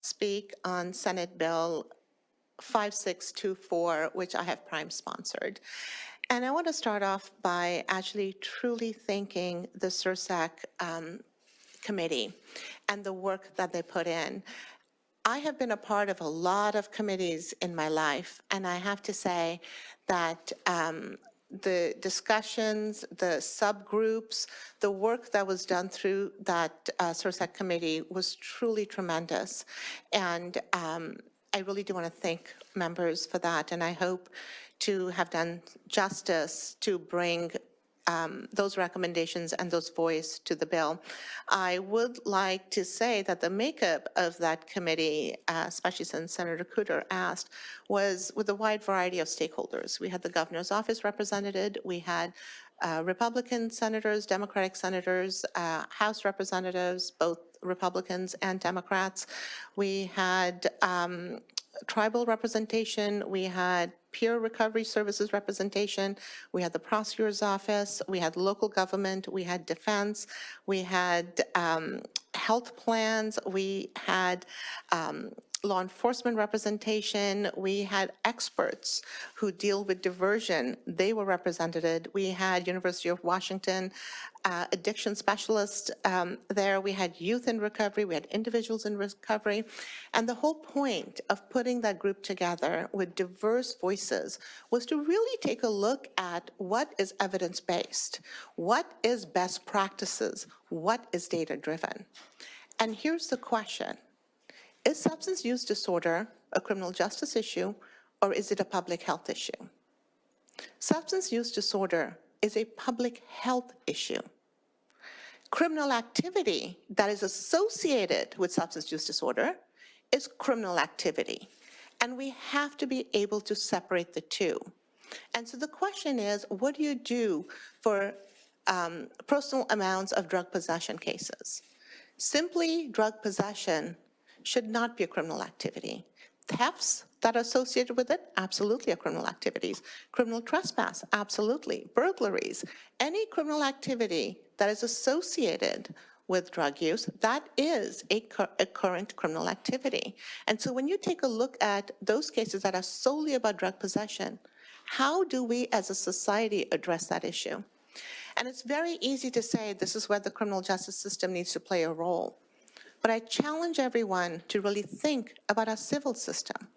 speak on Senate Bill 5624, which I have prime sponsored. And I want to start off by actually truly thanking the SURSAC committee and the work that they put in. I have been a part of a lot of committees in my life, and I have to say that the discussions, the subgroups, the work that was done through that SURSAC committee was truly tremendous. And I really do want to thank members for that, and I hope to have done justice to bring those recommendations and those voice to the bill. I would like to say that the makeup of that committee, especially since Senator Cooter asked, was with a wide variety of stakeholders. We had the governor's office represented, we had Republican senators, Democratic senators, House representatives, both Republicans and Democrats. We had tribal representation, we had peer recovery services representation, we had the prosecutor's office, we had local government, we had defense, we had health plans, we had law enforcement representation, we had experts who deal with diversion, they were represented. We had University of Washington addiction specialists there, we had youth in recovery, we had individuals in recovery, and the whole point of putting that group together with diverse voices was to really take a look at what is evidence-based, what is best practices, what is data-driven. And here's the question. Is substance use disorder a criminal justice issue, or is it a public health issue? Substance use disorder is a public health issue. Criminal activity that is associated with substance use disorder is criminal activity, and we have to be able to separate the two. And so the question is, what do you do for personal amounts of drug possession cases? Simply drug possession should not be a criminal activity. Thefts that are associated with it, absolutely are criminal activities. Criminal trespass, absolutely. Burglaries, any criminal activity that is associated with drug use, that is a current criminal activity. And so when you take a look at those cases that are solely about drug possession, how do we as a society address that issue? And it's very easy to say this is where the criminal justice system needs to play a role. But I challenge everyone to really think about our civil system.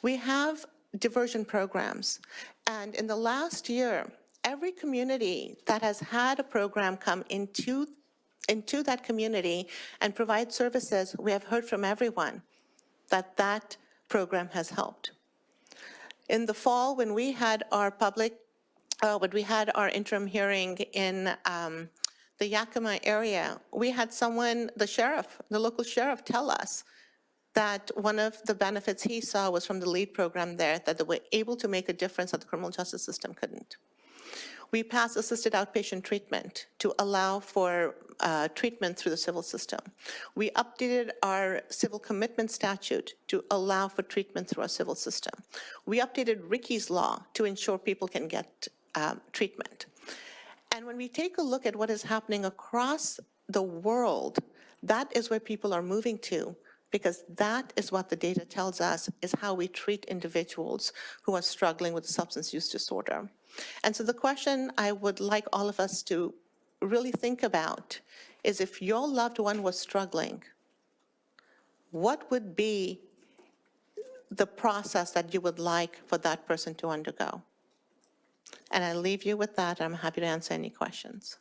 We have diversion programs, and in the last year, every community that has had a program come into that community and provide services, we have heard from everyone that that program has helped. In the fall, when we had our interim hearing in the Yakima area, we had someone, the local sheriff, tell us that one of the benefits he saw was from the LEAD program there, that they were able to make a difference that the criminal justice system couldn't. We passed assisted outpatient treatment to allow for treatment through the civil system. We updated our civil commitment statute to allow for treatment through our civil system. We updated Ricky's law to ensure people can get treatment. And when we take a look at what is happening across the world, that is where people are moving to, because that is what the data tells us is how we treat individuals who are struggling with substance use disorder. And so the question I would like all of us to really think about is, if your loved one was struggling, what would be the process that you would like for that person to undergo? And I leave you with that. I'm happy to answer any questions.